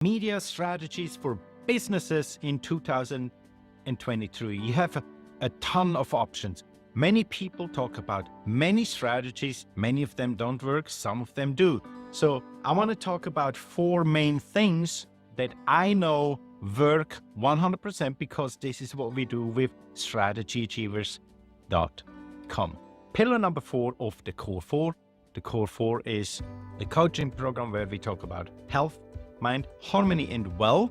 Media strategies for businesses in 2023. You have a ton of options. Many people talk about many strategies. Many of them don't work. Some of them do. So I want to talk about 4 main things that I know work 100% because this is what we do with strategyachievers.com. Pillar number 4 of the core 4. The core 4 is the coaching program where we talk about health, mind, harmony, and wealth.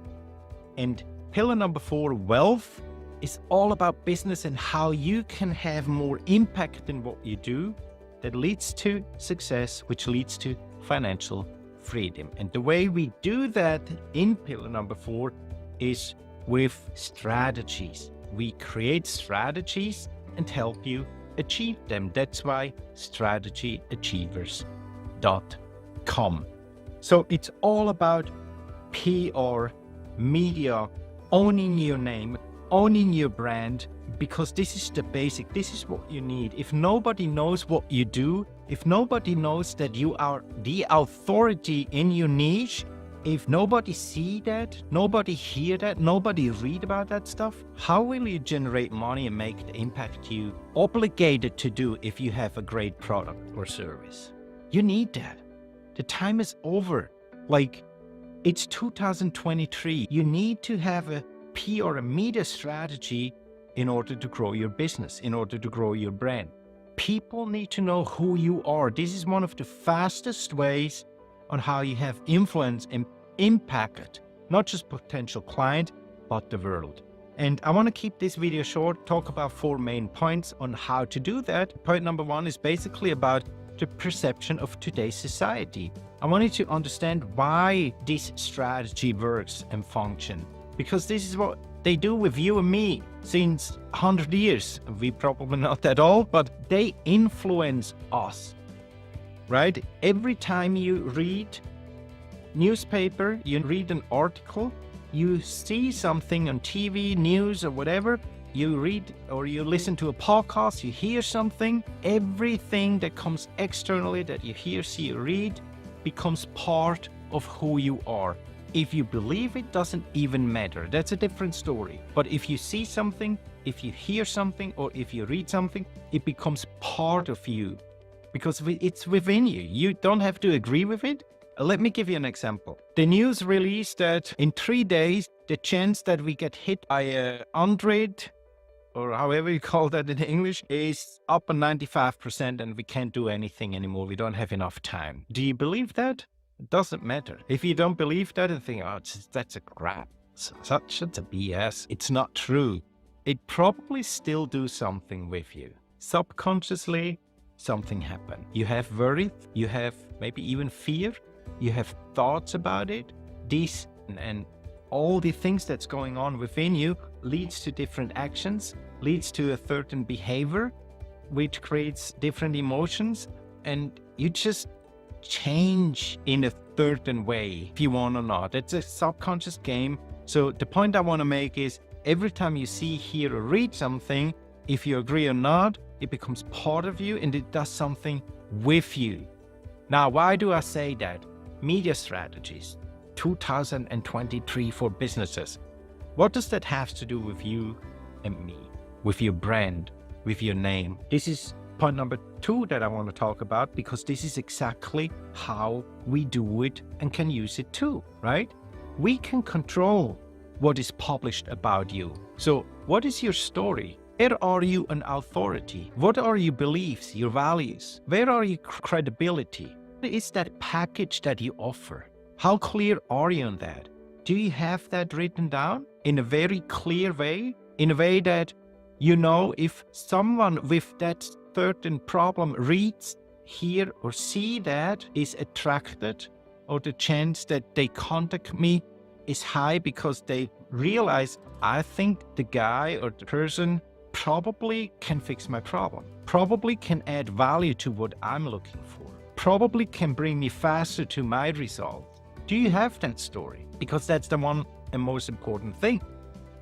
And pillar number 4, wealth, is all about business and how you can have more impact in what you do that leads to success, which leads to financial freedom. And the way we do that in pillar number 4 is with strategies. We create strategies and help you achieve them. That's why strategyachievers.com. So it's all about PR, media, owning your name, owning your brand, because this is the basic. This is what you need. If nobody knows what you do, if nobody knows that you are the authority in your niche, if nobody see that, nobody hear that, nobody read about that stuff, how will you generate money and make the impact you obligated to do if you have a great product or service? You need that. The time is over. Like, it's 2023. You need to have a PR and media strategy in order to grow your business, in order to grow your brand. People need to know who you are. This is one of the fastest ways on how you have influence and impact, not just potential client, but the world. And I want to keep this video short, talk about 4 main points on how to do that. Point number 1 is basically about the perception of today's society. I want you to understand why this strategy works and function, because this is what they do with you and me since 100 years. We probably not that old, but they influence us, right? Every time you read newspaper, you read an article, you see something on TV, news or whatever, you read or you listen to a podcast, you hear something, everything that comes externally that you hear, see, or read becomes part of who you are. If you believe it, doesn't even matter. That's a different story. But if you see something, if you hear something, or if you read something, it becomes part of you because it's within you. You don't have to agree with it. Let me give you an example. The news released that in 3 days, the chance that we get hit by a Android, or however you call that in English, is up on 95% and we can't do anything anymore. We don't have enough time. Do you believe that? It doesn't matter. If you don't believe that and think, oh, that's a crap, such a BS, it's not true. It probably still do something with you. Subconsciously, something happened. You have worry, you have maybe even fear, you have thoughts about it. These and all the things that's going on within you leads to different actions, leads to a certain behavior, which creates different emotions, and you just change in a certain way, if you want or not. It's a subconscious game. So the point I want to make is every time you see, hear, or read something, if you agree or not, it becomes part of you and it does something with you. Now, why do I say that? Media strategies, 2023 for businesses. What does that have to do with you and me, with your brand, with your name? This is point number 2 that I want to talk about, because this is exactly how we do it and can use it too, right? We can control what is published about you. So what is your story? Where are you an authority? What are your beliefs, your values? Where are your credibility? What is that package that you offer? How clear are you on that? Do you have that written down in a very clear way? In a way that you know if someone with that certain problem reads, hear, or see that, is attracted, or the chance that they contact me is high because they realize, I think the guy or the person probably can fix my problem, probably can add value to what I'm looking for, probably can bring me faster to my results. Do you have that story? Because that's the one and most important thing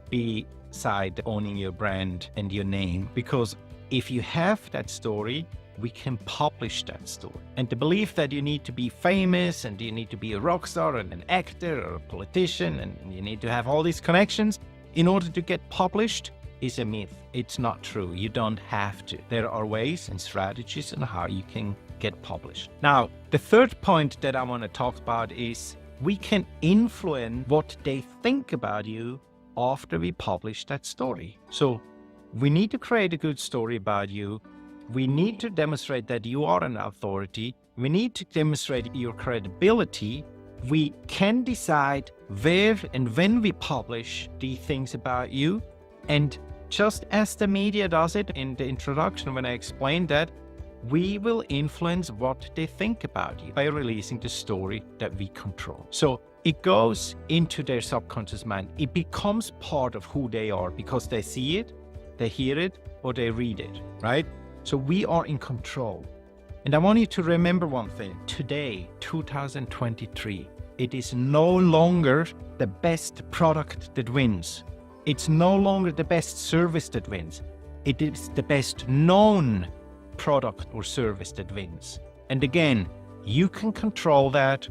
beside owning your brand and your name. Because if you have that story, we can publish that story. And the belief that you need to be famous and you need to be a rock star and an actor or a politician and you need to have all these connections in order to get published is a myth. It's not true. You don't have to. There are ways and strategies on how you can get published. Now, the third point that I want to talk about is we can influence what they think about you after we publish that story. So we need to create a good story about you. We need to demonstrate that you are an authority. We need to demonstrate your credibility. We can decide where and when we publish the things about you. And just as the media does it in the introduction when I explained that, we will influence what they think about you by releasing the story that we control. So it goes into their subconscious mind. It becomes part of who they are because they see it, they hear it, or they read it, right? So we are in control. And I want you to remember one thing. Today, 2023, it is no longer the best product that wins. It's no longer the best service that wins. It is the best known product or service that wins. And again, you can control that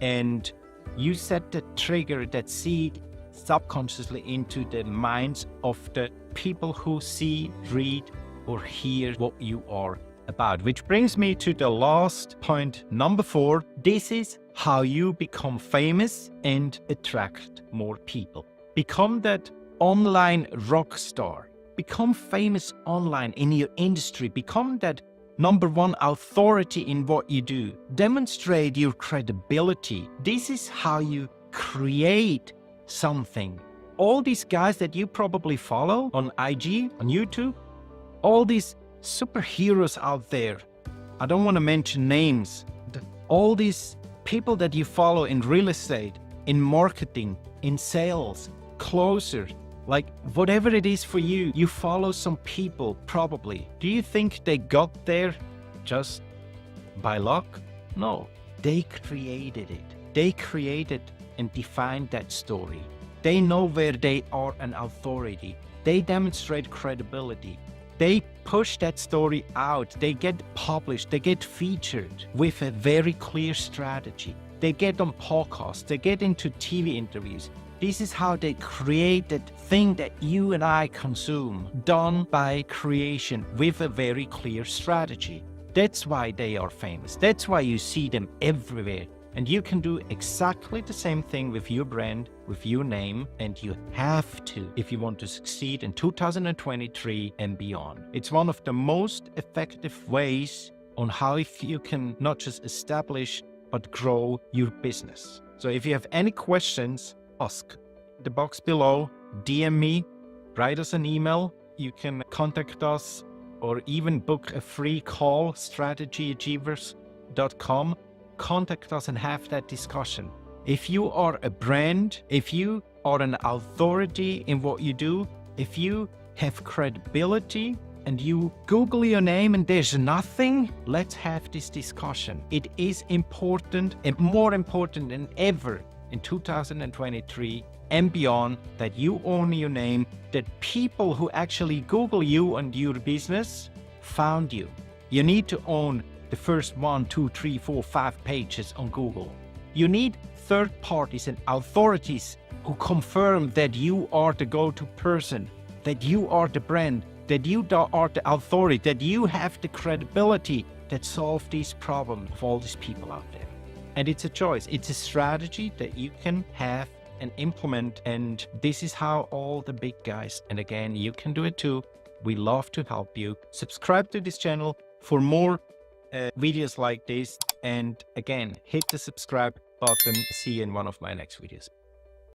and you set the trigger, that seed subconsciously into the minds of the people who see, read, or hear what you are about. Which brings me to the last point, number 4. This is how you become famous and attract more people. Become that online rock star. Become famous online in your industry. Become that number 1 authority in what you do. Demonstrate your credibility. This is how you create something. All these guys that you probably follow on IG, on YouTube, all these superheroes out there, I don't want to mention names, all these people that you follow in real estate, in marketing, in sales, closer, like whatever it is for you, you follow some people probably. Do you think they got there just by luck? No, they created it. They created and defined that story. They know where they are an authority. They demonstrate credibility. They push that story out. They get published. They get featured with a very clear strategy. They get on podcasts. They get into TV interviews. This is how they create that thing that you and I consume, done by creation with a very clear strategy. That's why they are famous. That's why you see them everywhere. And you can do exactly the same thing with your brand, with your name, and you have to if you want to succeed in 2023 and beyond. It's one of the most effective ways on how you can not just establish, but grow your business. So if you have any questions, ask. The box below, DM me, write us an email. You can contact us or even book a free call, strategyachievers.com. Contact us and have that discussion. If you are a brand, if you are an authority in what you do, if you have credibility and you Google your name and there's nothing, let's have this discussion. It is important and more important than ever in 2023 and beyond that you own your name, that people who actually Google you and your business found you. You need to own the first 1, 2, 3, 4, 5 pages on Google. You need third parties and authorities who confirm that you are the go-to person, that you are the brand, that you are the authority, that you have the credibility that solve these problems of all these people out there. And it's a choice. It's a strategy that you can have and implement. And this is how all the big guys, and again, you can do it too. We love to help you. Subscribe to this channel for more videos like this. And again, hit the subscribe button. See you in one of my next videos.